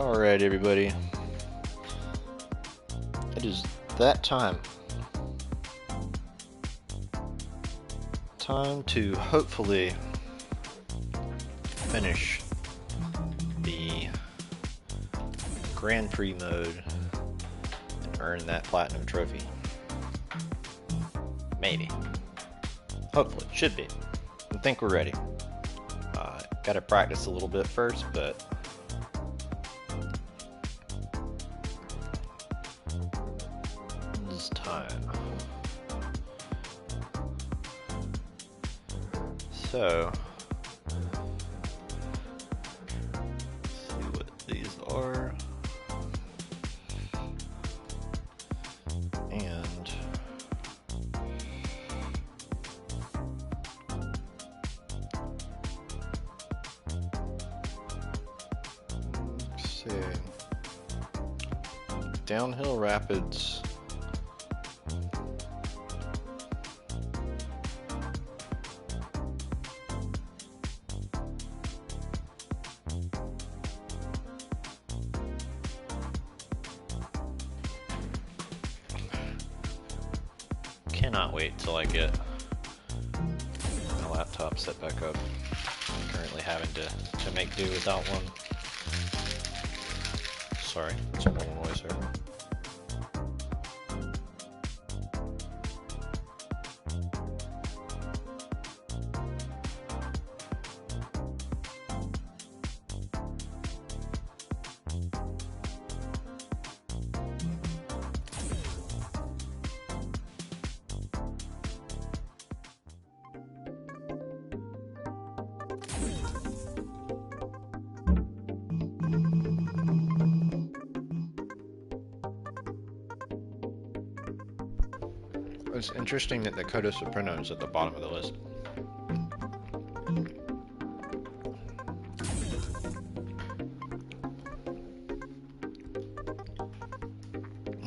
Alright, everybody. It is that time. Time to hopefully finish the Grand Prix mode and earn that platinum trophy. Maybe. Hopefully. Should be. I think we're ready. Gotta practice a little bit first, but it's time. So, let's see what these are. And let's see. Downhill rapids. Cannot wait till I get my laptop set back up. I'm currently having to make do without one. Sorry, it's a normal noise there. It's interesting that the Coda Soprano is at the bottom of the list.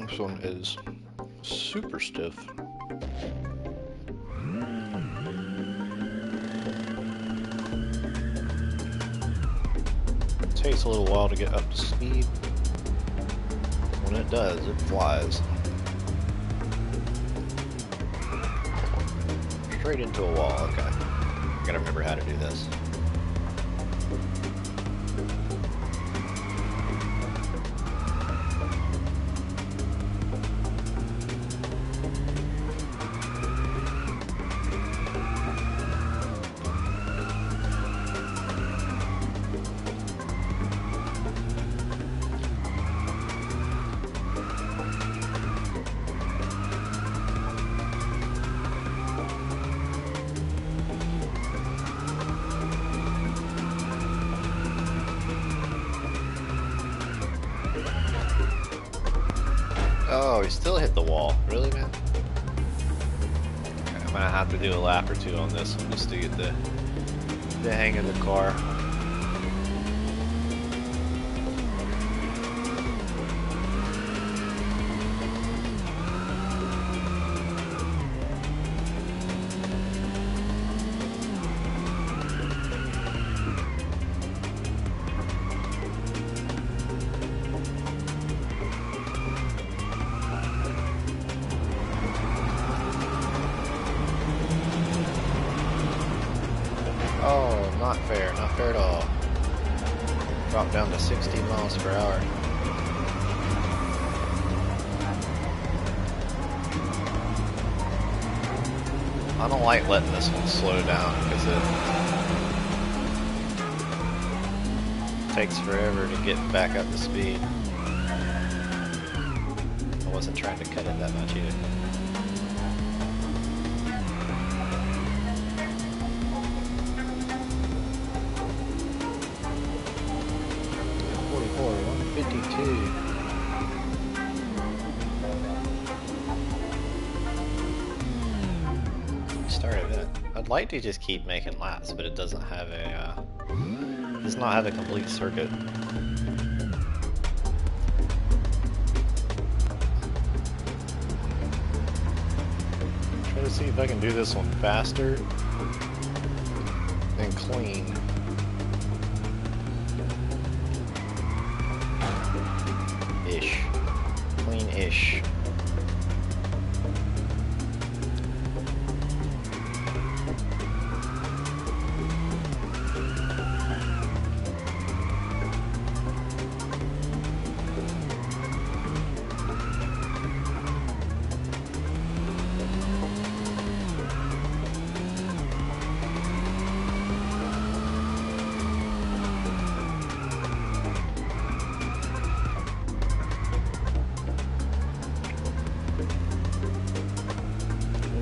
This one is super stiff. It takes a little while to get up to speed. When it does, it flies. Straight into a wall, okay. I gotta remember how to do this. Oh, he still hit the wall. Really, man? Okay, I'm gonna have to do a lap or two on this one just to get the hang of the car. Oh, not fair at all. Drop down to 60 miles per hour. I don't like letting this one slow down because it takes forever to get back up to speed. I wasn't trying to cut it that much either. Start event. I'd like to just keep making laps, but it doesn't have a does not have a complete circuit. Try to see if I can do this one faster and clean. fish.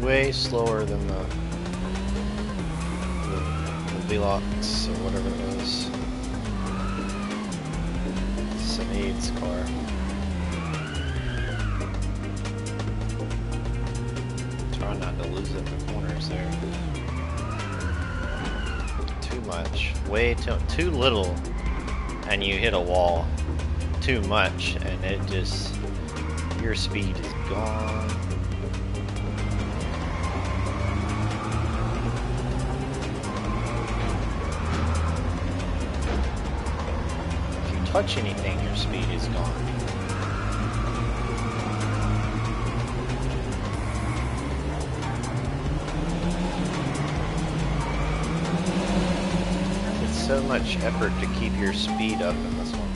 Way slower than the Velox or whatever it was. Sinead's car. Try not to lose it in the corners there. Too much. Way too little, and you hit a wall. Too much, and it just, your speed is gone. Touch anything, your speed is gone. It's so much effort to keep your speed up in this one.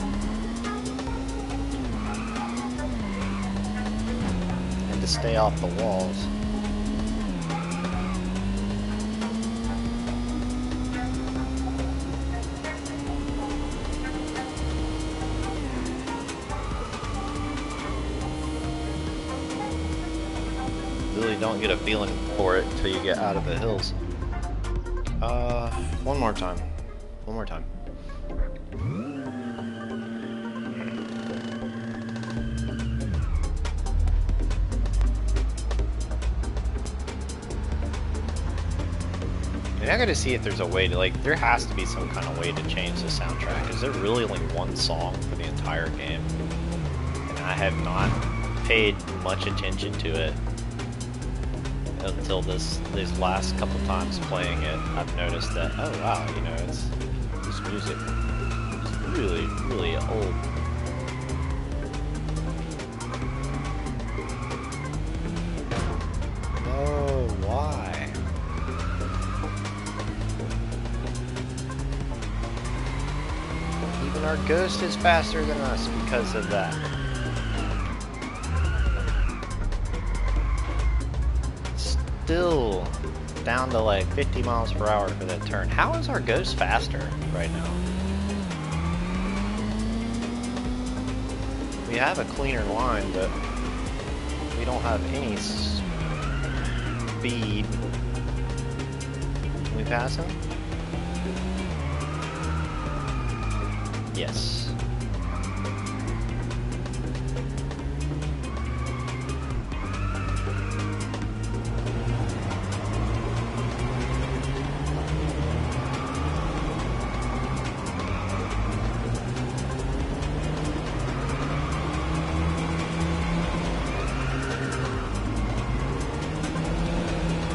And to stay off the walls. Don't get a feeling for it until you get out of the hills. One more time. One more time. And I gotta see if there's a way to, like, there has to be some kind of way to change the soundtrack. Is there really only one song for the entire game? And I have not paid much attention to it until these last couple times playing it. I've noticed that, oh wow, you know, it's this music is really, really old. No, why? Even our ghost is faster than us because of that. Still down to like 50 miles per hour for that turn. How is our ghost faster right now? We have a cleaner line, but we don't have any speed. Can we pass him? Yes.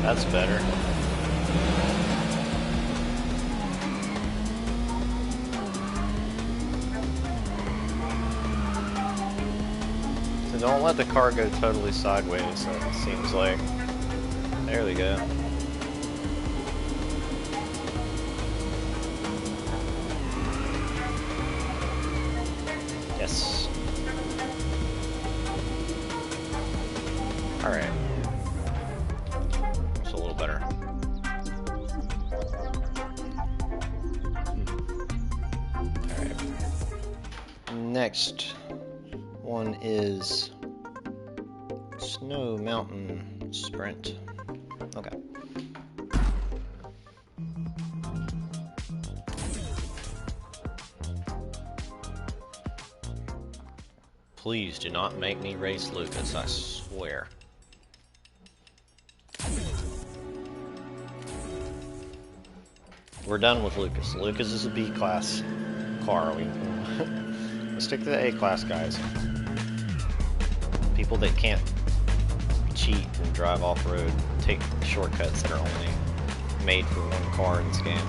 That's better. So don't let the car go totally sideways, it seems like. There we go. Yes. Alright. Next one is Snow Mountain Sprint. Okay. Please do not make me race Lucas, I swear. We're done with Lucas. Lucas is a B-class car. Let's stick to the A-class guys. People that can't cheat and drive off-road, take shortcuts that are only made for one car in this game.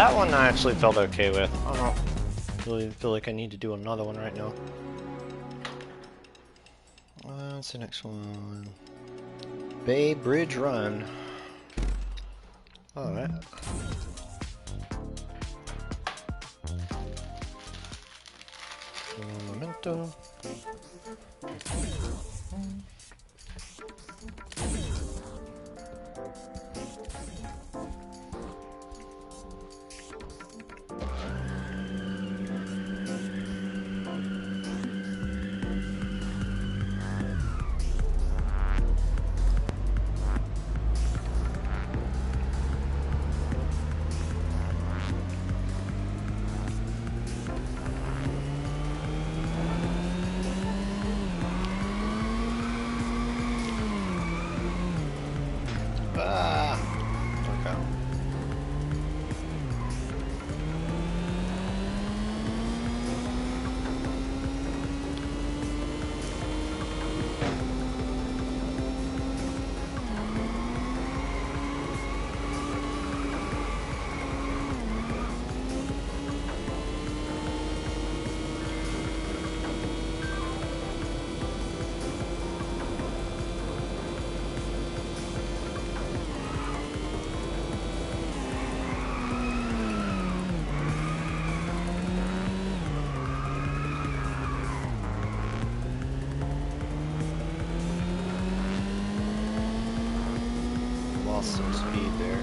that one I actually felt okay with. I don't really feel like I need to do another one right now. What's the next one? Bay Bridge Run. Alright. Memento. Some speed there.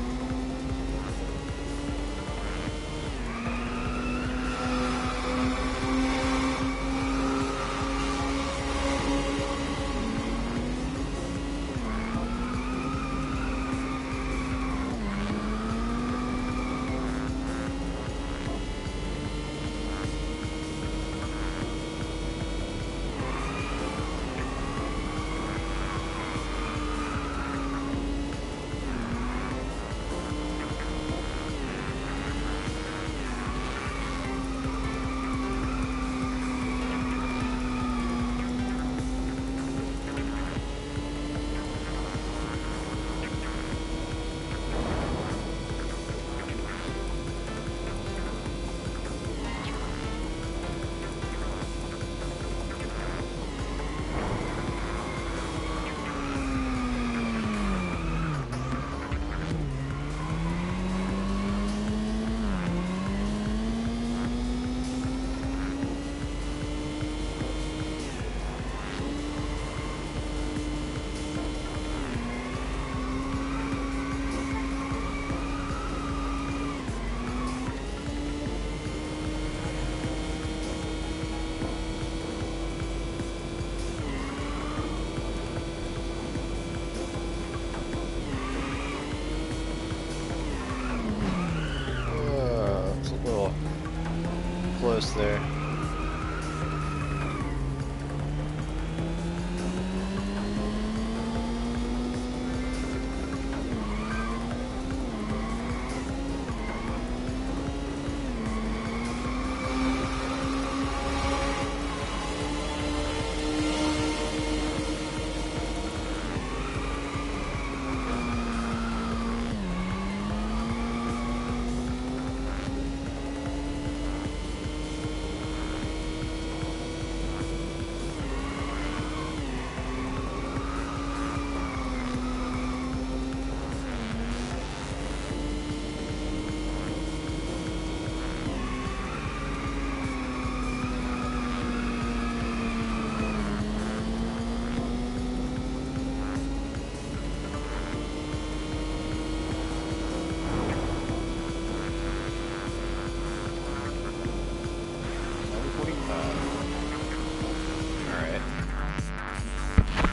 Close there.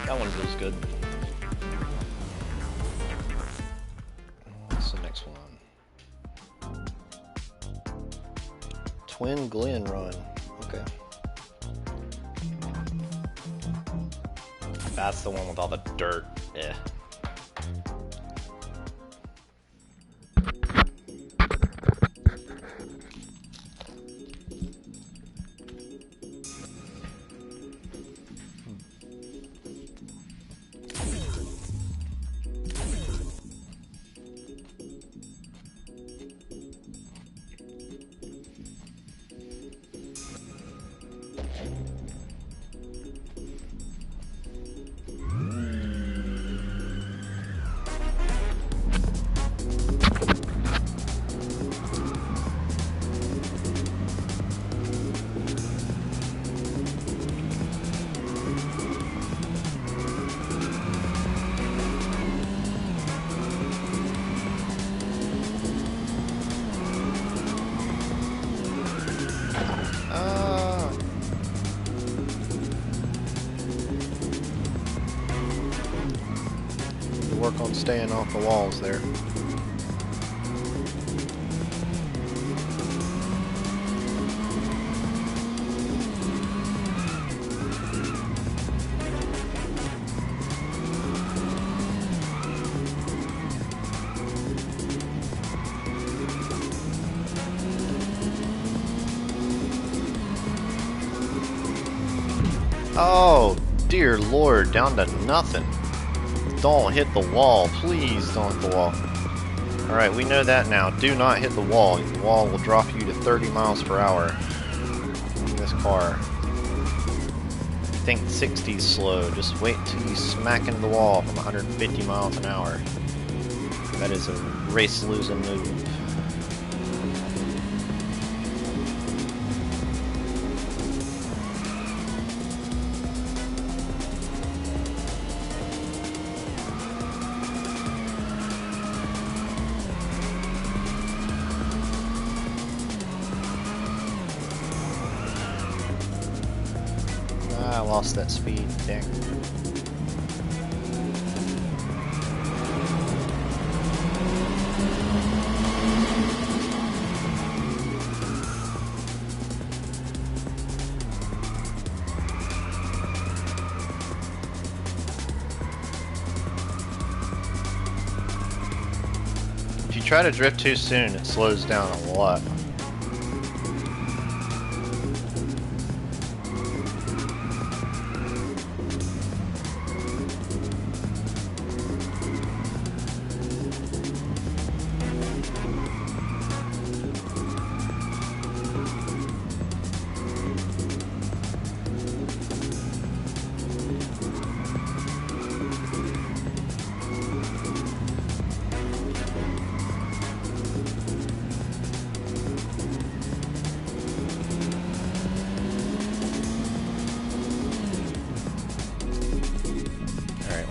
That one feels good. What's the next one? Twin Glen Run. Okay. That's the one with all the dirt. Yeah. work on staying off the walls there. Oh, dear Lord, down to nothing. Don't hit the wall. Please don't hit the wall. Alright, we know that now. Do not hit the wall. The wall will drop you to 30 miles per hour in this car. I think 60's slow. Just wait till you smack into the wall from 150 miles an hour. That is a race-losing move. I lost that speed, dang. If you try to drift too soon, it slows down a lot.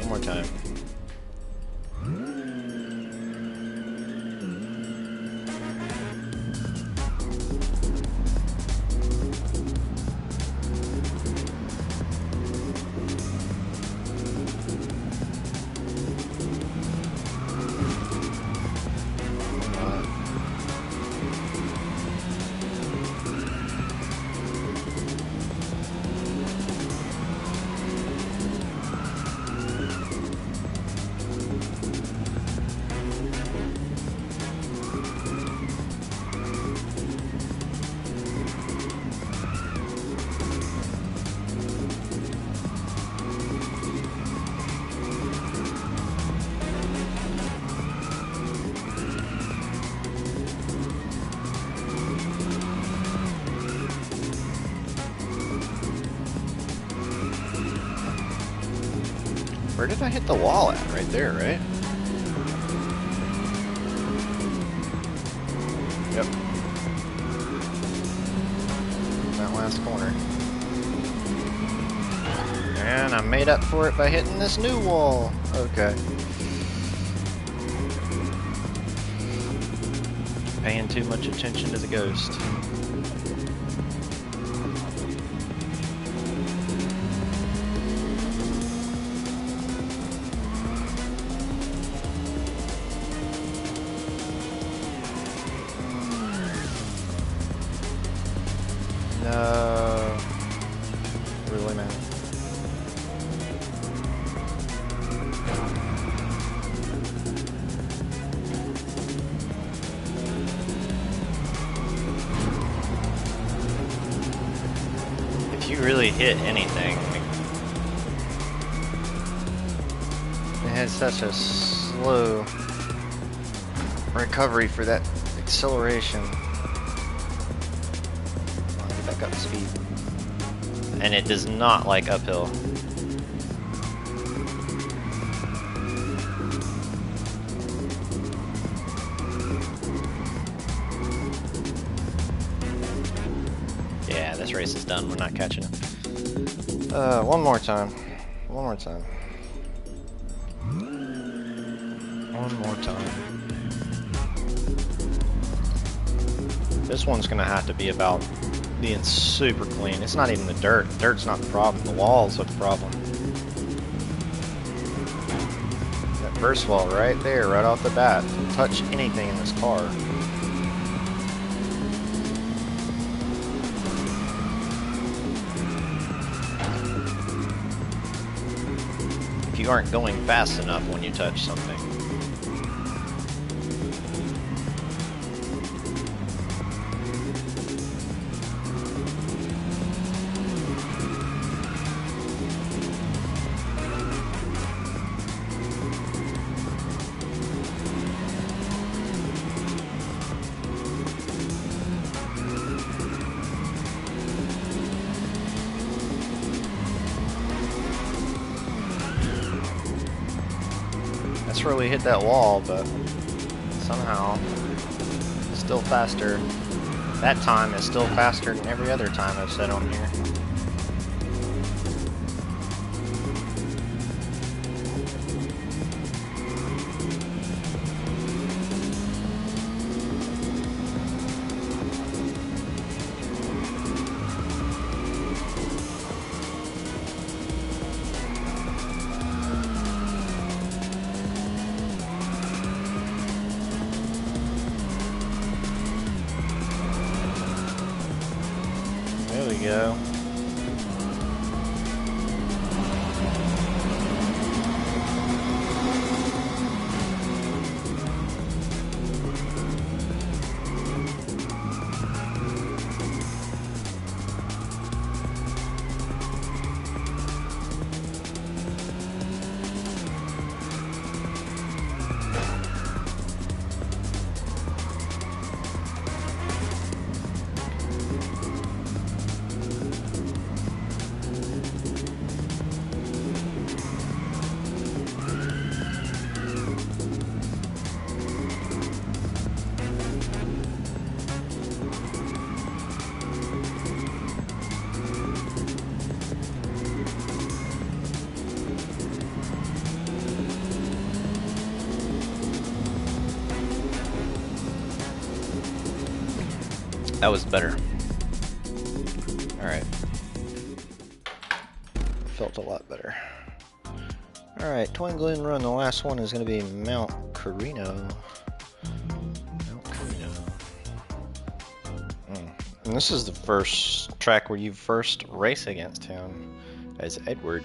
One more time. Where did I hit the wall at? Right there, right? Yep. That last corner. And I made up for it by hitting this new wall. Okay. Paying too much attention to the ghost. No. Really, man. If you really hit anything, it has such a slow recovery for that acceleration. Back up to speed. And it does not like uphill. Yeah, this race is done. We're not catching it. One more time. One more time. One more time. This one's gonna have to be about being super clean. It's not even the dirt. The dirt's not the problem. The walls are the problem. That reverse wall right there, right off the bat. Don't touch anything in this car. If you aren't going fast enough when you touch something. That's where we hit that wall, but somehow it's still faster. That time is still faster than every other time I've said on here. There we go. That was better. Alright. Felt a lot better. Alright, Twin Glen Run. The last one is going to be Mount Carino. Mount Carino. And this is the first track where you first race against him as Edward.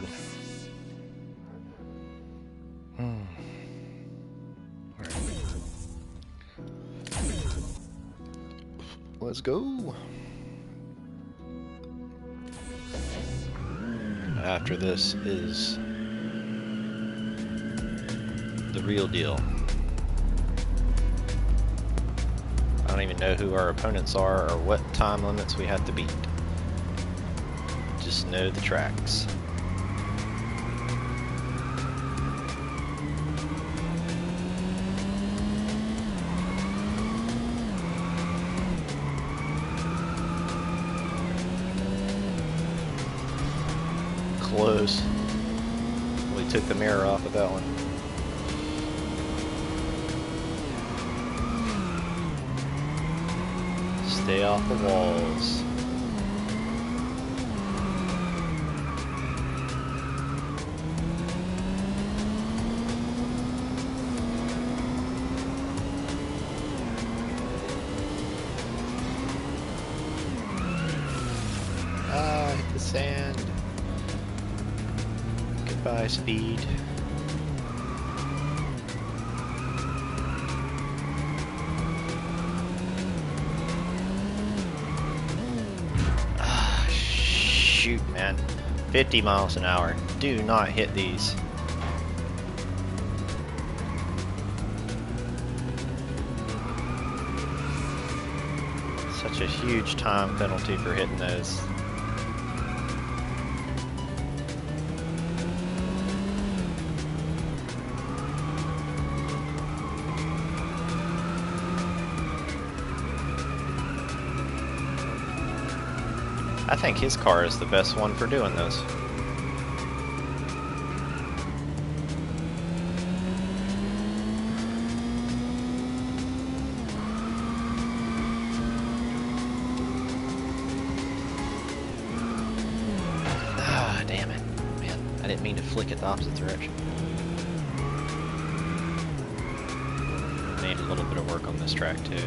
Let's go. After this is the real deal. I don't even know who our opponents are or what time limits we have to beat. Just know the tracks. Close. We took the mirror off of that one. Stay off the walls. Ah, hit the sand. Goodbye, speed. Ah, shoot, man. 50 miles an hour. Do not hit these. Such a huge time penalty for hitting those. I think his car is the best one for doing this. Ah, damn it. Man, I didn't mean to flick it the opposite direction. little bit of work on this track too.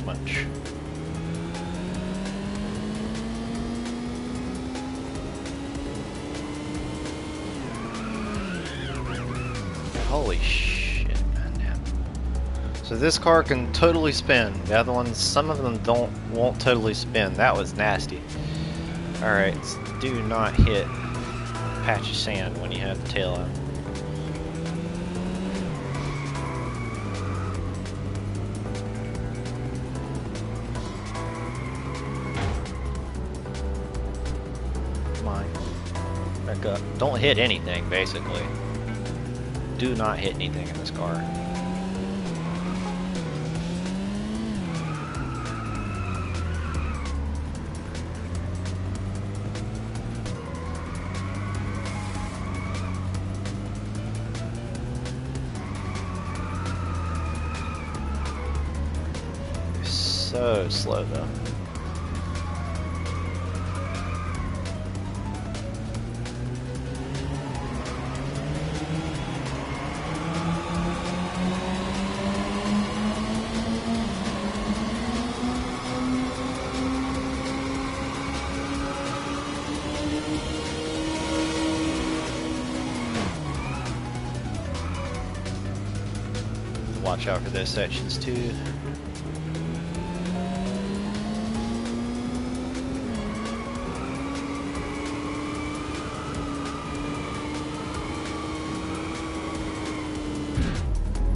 Much. Holy shit, man. Damn. So this car can totally spin. The other ones, some of them won't totally spin. That was nasty. Alright, so do not hit a patch of sand when you have the tail out. Back up. Don't hit anything, basically. Do not hit anything in this car. They're so slow, though. Watch out for those sections too.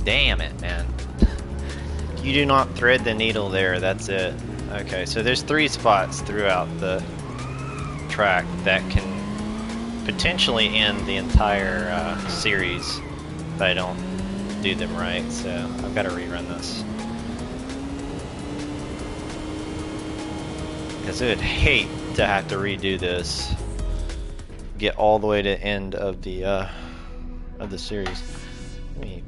Damn it, man. You do not thread the needle there, that's it. Okay, so there's 3 spots throughout the track that can potentially end the entire series if I don't do them right, so I've got to rerun this. Because I would hate to have to redo this, get all the way to the end of the series. Let me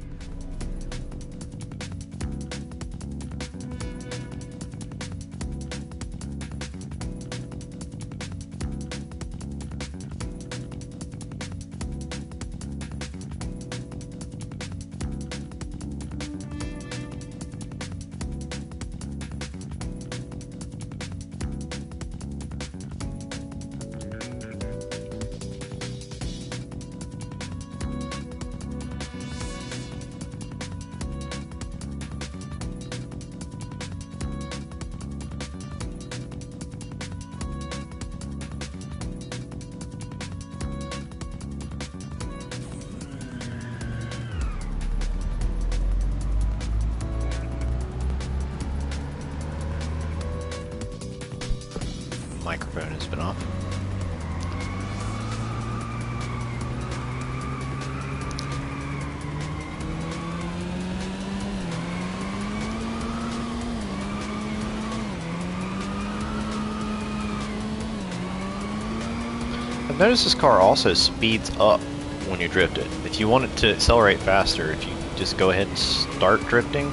microphone has been off. I've noticed this car also speeds up when you drift it. If you want it to accelerate faster, if you just go ahead and start drifting,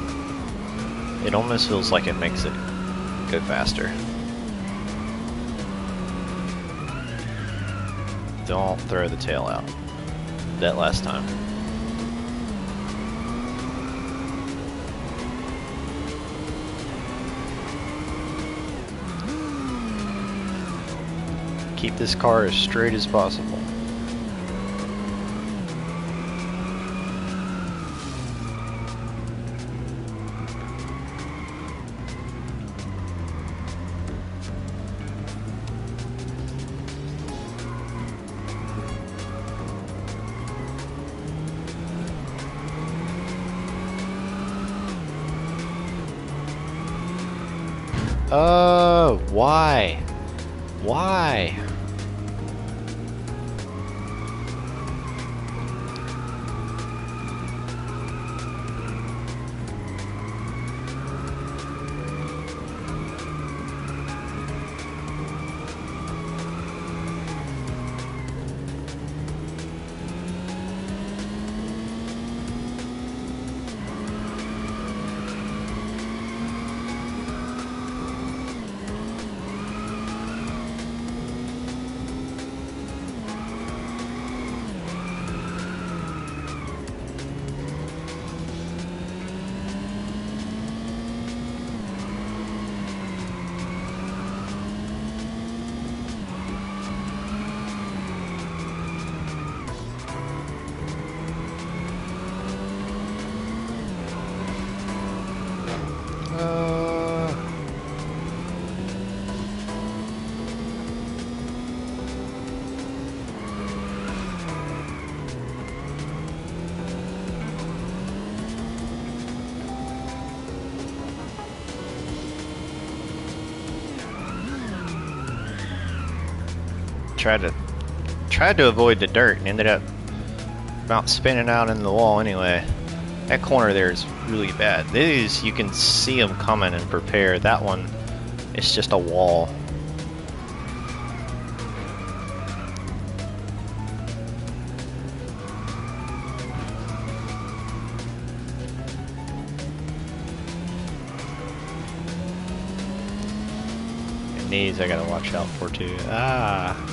it almost feels like it makes it go faster. Don't throw the tail out. That last time. Keep this car as straight as possible. Oh, why? Why? tried to avoid the dirt and ended up about spinning out in the wall anyway. That corner there is really bad. These, you can see them coming and prepare. That one, it's just a wall. And these I gotta watch out for too. Ah.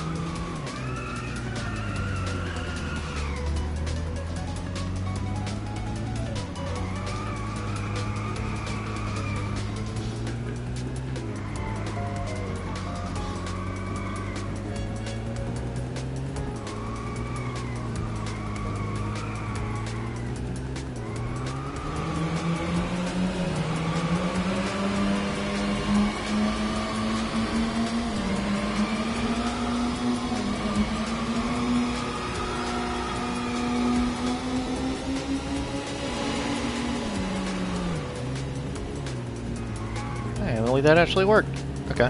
That actually worked. Okay.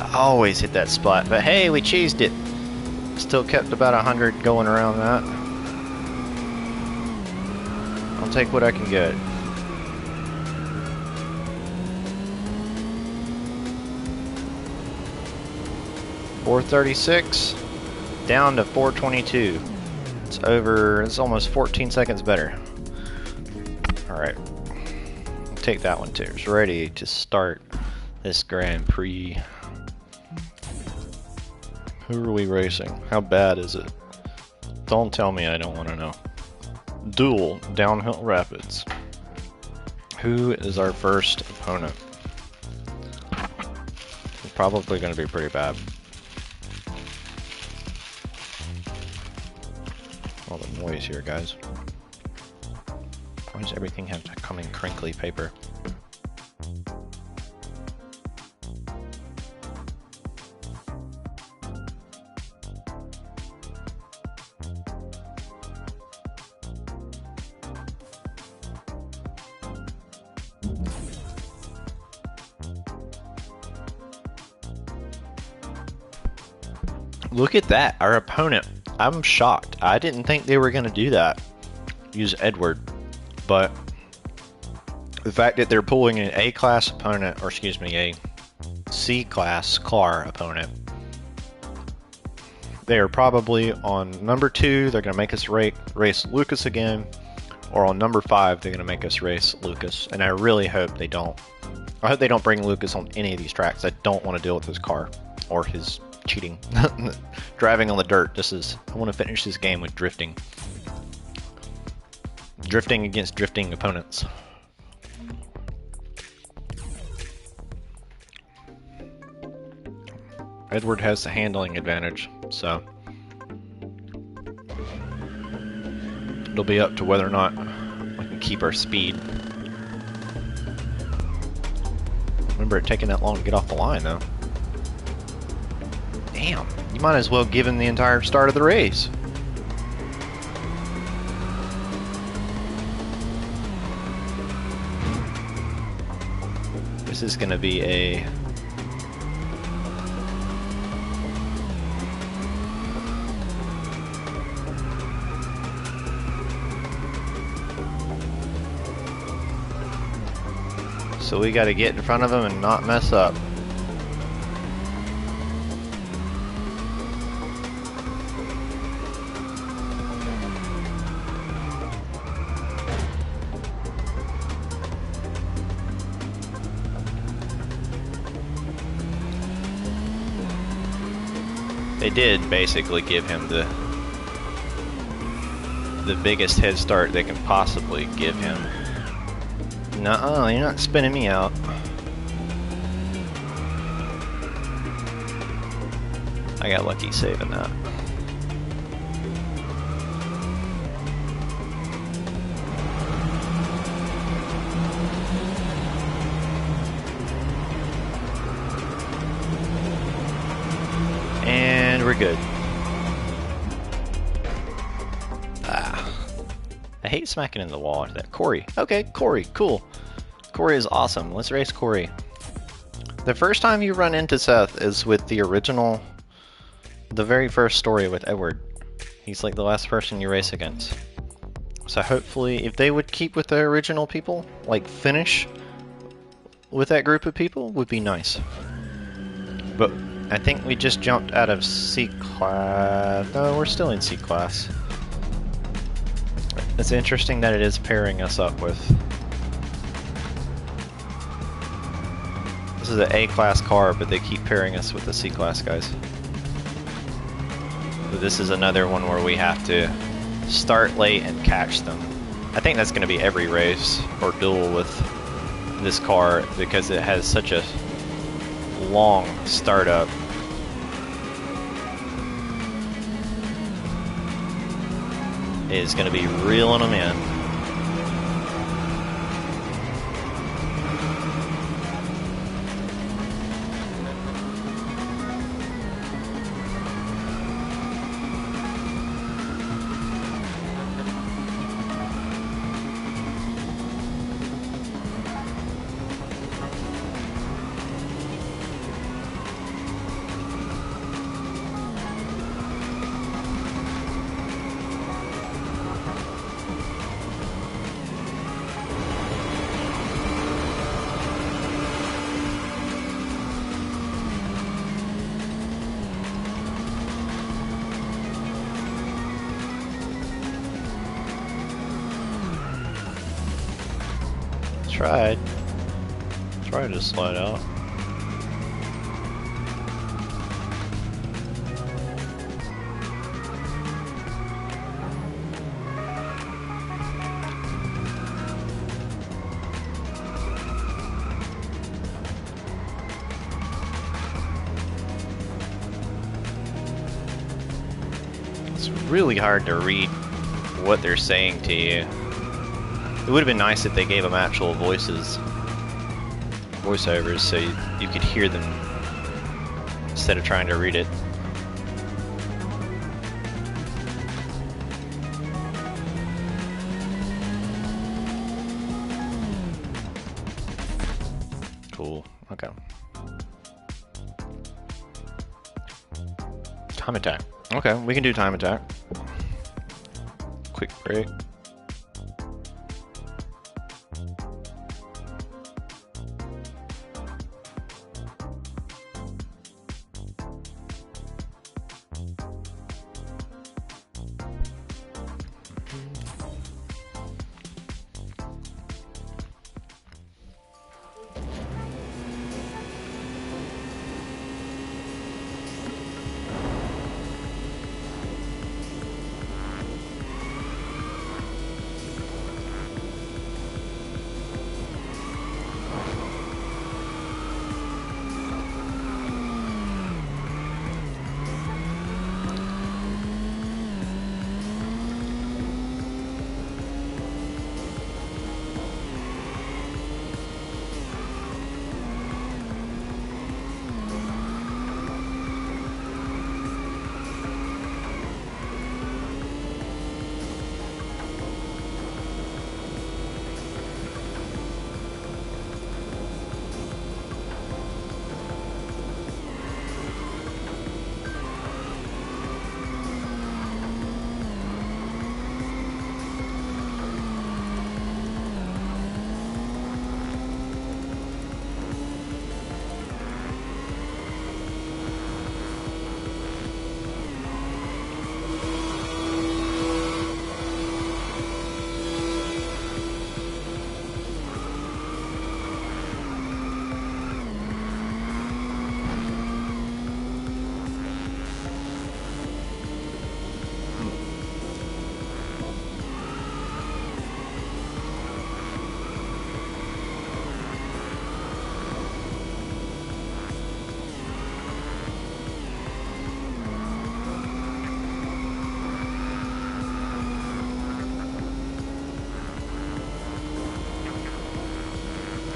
I always hit that spot, but hey, we cheesed it. Still kept about 100 going around that. I'll take what I can get. .436 down to 422. It's almost 14 seconds better. Alright. Take that one too. It's ready to start this Grand Prix. Who are we racing? How bad is it? Don't tell me, I don't want to know. Dual Downhill Rapids. Who is our first opponent? It's probably going to be pretty bad. All the noise here, guys. Why does everything have to come in crinkly paper? Look at that, our opponent. I'm shocked. I didn't think they were going to do that. Use Edward. But the fact that they're pulling an A-class opponent, or excuse me, a C-class car opponent, they are probably on number 2, they're going to make us race Lucas again, or on number 5, they're going to make us race Lucas. And I really hope they don't. I hope they don't bring Lucas on any of these tracks. I don't want to deal with his car, or his cheating. Driving on the dirt. I want to finish this game with drifting. Drifting against drifting opponents. Edward has the handling advantage, so it'll be up to whether or not we can keep our speed. Remember it taking that long to get off the line, though. Damn, you might as well give him the entire start of the race. This is going to be a... So we got to get in front of him and not mess up. They did basically give him the biggest head start they can possibly give him. Nuh-uh, you're not spinning me out. I got lucky saving that. And we're good. I hate smacking in the wall after that. Corey. Okay, Corey. Cool. Corey is awesome. Let's race Corey. The first time you run into Seth is with the original, the very first story with Edward. He's like the last person you race against. So hopefully, if they would keep with the original people, like finish with that group of people, would be nice. But I think we just jumped out of C class. No, we're still in C class. It's interesting that it is pairing us up with. This is an A class car, but they keep pairing us with the C class guys. But this is another one where we have to start late and catch them. I think that's going to be every race or duel with this car because it has such a long startup. It is going to be reeling them in. Tried to slide out. It's really hard to read what they're saying to you. It would have been nice if they gave them actual voiceovers, so you could hear them instead of trying to read it. Cool. Okay. Time attack. Okay, we can do time attack. Quick break.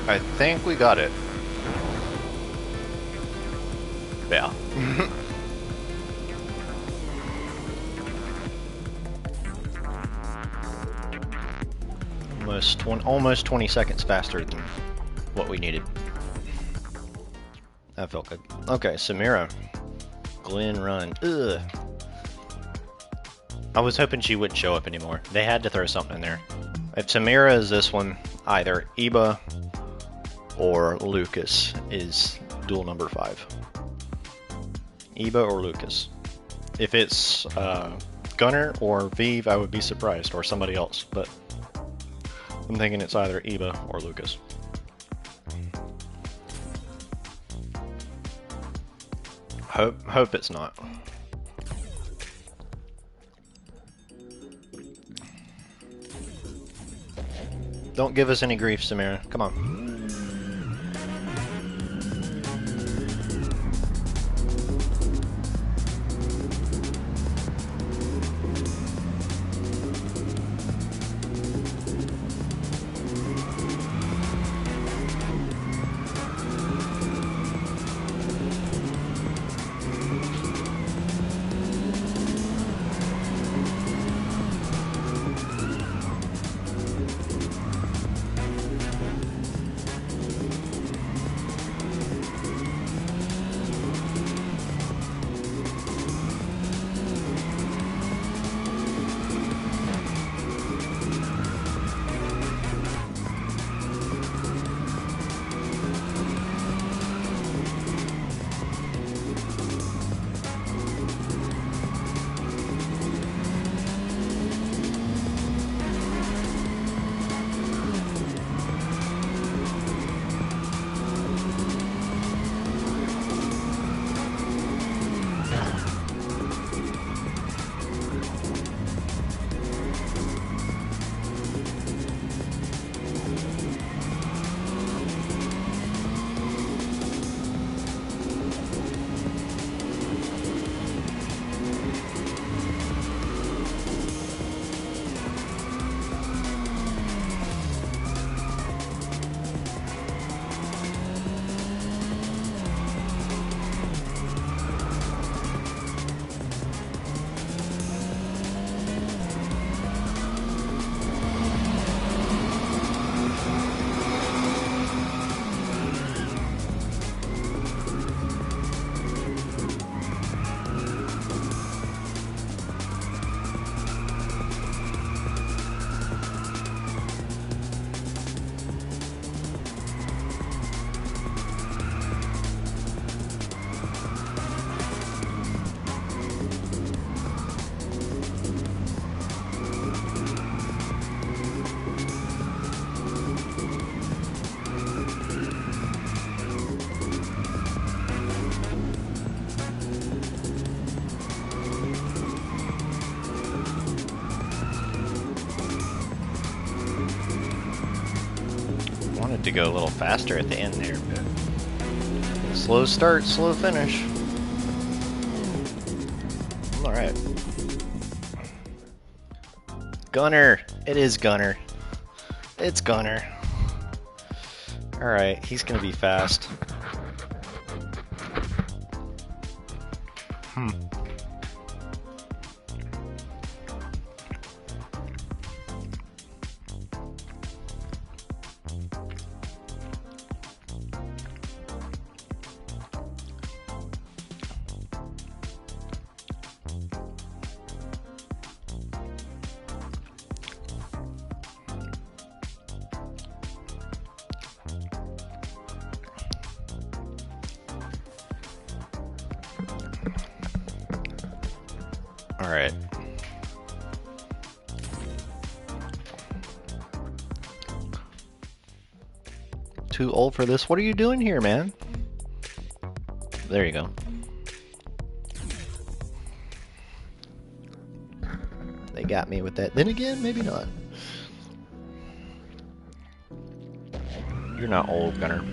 I think we got it. Yeah. Almost 20 seconds faster than what we needed. That felt good. Okay, Samira. Glen Run. Ugh. I was hoping she wouldn't show up anymore. They had to throw something in there. If Samira is this one, either Iba or Lucas is duel number 5. Iba or Lucas. If it's Gunner or Vive, I would be surprised, or somebody else, but I'm thinking it's either Iba or Lucas. Hope it's not. Don't give us any grief, Samira. Come on. To go a little faster at the end there, but slow start, slow finish. All right, Gunner. It is Gunner. It's Gunner. All right, he's gonna be fast. All right. Too old for this. What are you doing here, man? There you go. They got me with that. Then again, maybe not. You're not old, Gunner.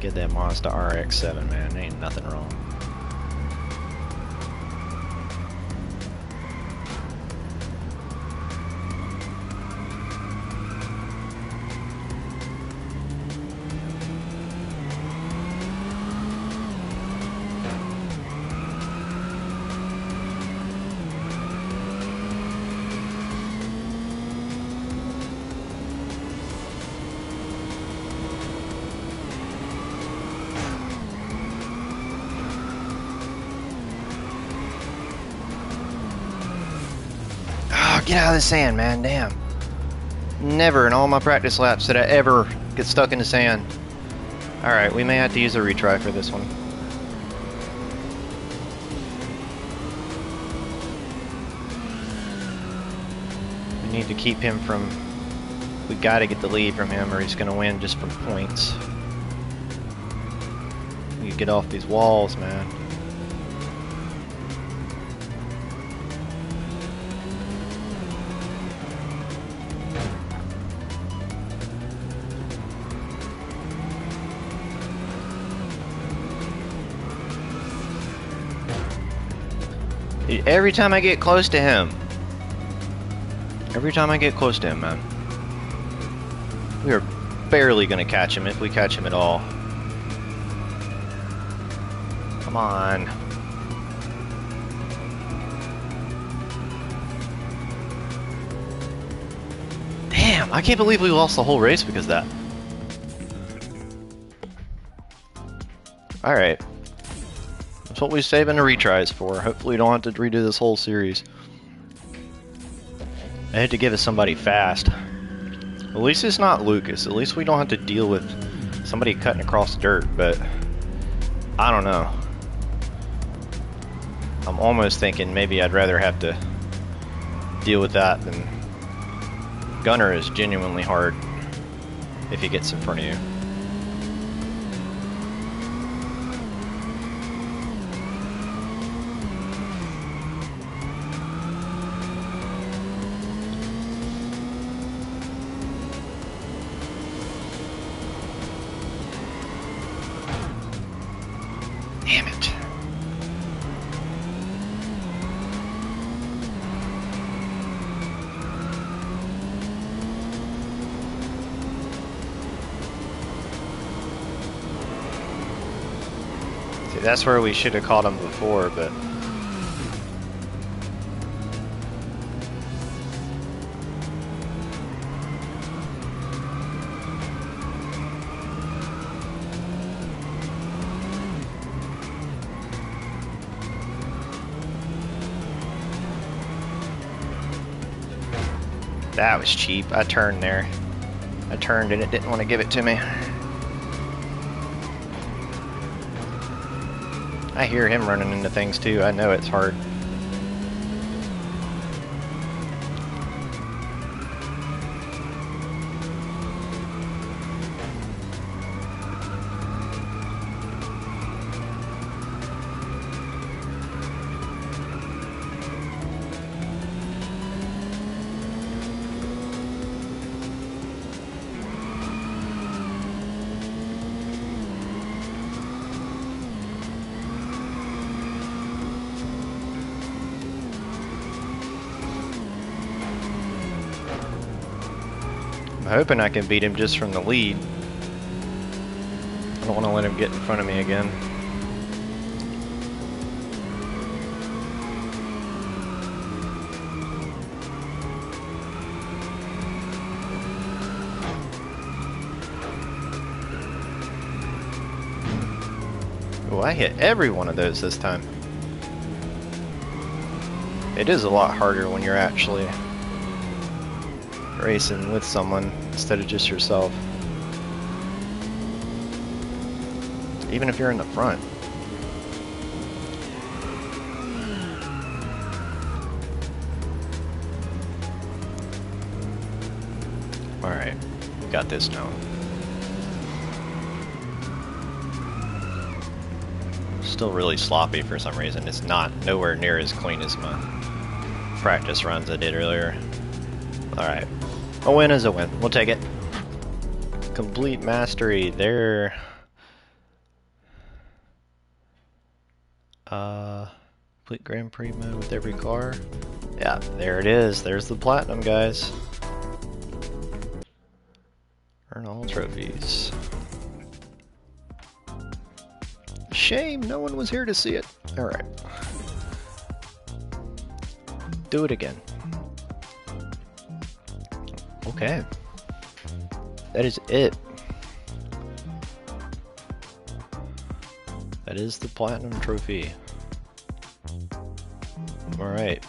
Get that Mazda RX-7, man. Ain't nothing wrong. Get out of the sand, man. Damn. Never in all my practice laps did I ever get stuck in the sand. Alright, we may have to use a retry for this one. We need to keep him from... We gotta get the lead from him or he's gonna win just from points. We get off these walls, man. Every time I get close to him. Every time I get close to him, man. We are barely gonna catch him if we catch him at all. Come on. Damn, I can't believe we lost the whole race because of that. Alright. That's what we're saving the retries for. Hopefully we don't have to redo this whole series. I had to give it somebody fast. At least it's not Lucas. At least we don't have to deal with somebody cutting across dirt, but I don't know. I'm almost thinking maybe I'd rather have to deal with that than... Gunner is genuinely hard if he gets in front of you. Damn it. See, that's where we should have caught him before, but... That was cheap. I turned there. I turned and it didn't want to give it to me. I hear him running into things too. I know it's hard. I'm hoping I can beat him just from the lead. I don't want to let him get in front of me again. Oh, I hit every one of those this time. It is a lot harder when you're actually racing with someone instead of just yourself. Even if you're in the front. Alright, we got this now. Still really sloppy for some reason. It's not nowhere near as clean as my practice runs I did earlier. Alright. A win is a win. We'll take it. Complete mastery. There. Complete Grand Prix mode with every car. Yeah, there it is. There's the platinum, guys. Earn all trophies. Shame no one was here to see it. Alright. Do it again. Okay. That is it. That is the platinum trophy. Alright.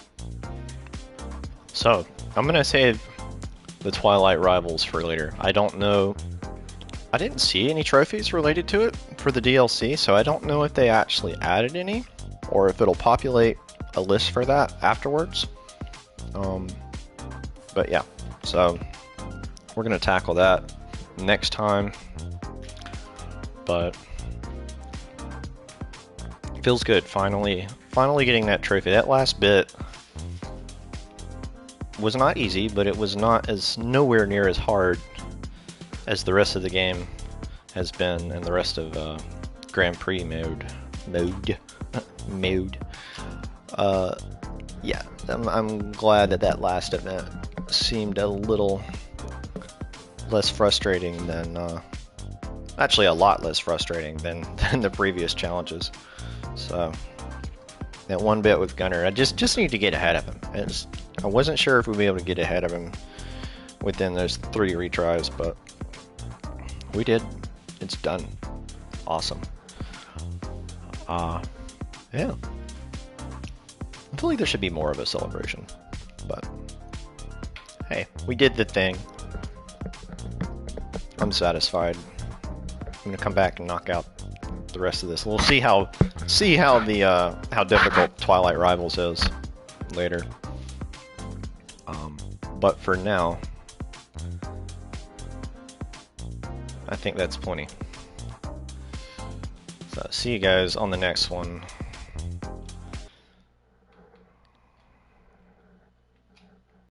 So, I'm gonna save the Twilight Rivals for later. I don't know. I didn't see any trophies related to it for the DLC, so I don't know if they actually added any, or if it'll populate a list for that afterwards. But yeah, so we're gonna tackle that next time. But feels good, finally getting that trophy. That last bit was not easy, but it was nowhere near as hard as the rest of the game has been, and the rest of Grand Prix mode. Yeah, I'm glad that last event seemed a little less frustrating than, actually a lot less frustrating than the previous challenges. So that one bit with Gunner, I just need to get ahead of him. I wasn't sure if we'd be able to get ahead of him within those 3 retries, but we did. It's done. Awesome. Yeah. I feel like there should be more of a celebration, but hey, we did the thing. I'm satisfied. I'm gonna come back and knock out the rest of this. We'll see how how difficult Twilight Rivals is later. But for now, I think that's plenty. So see you guys on the next one.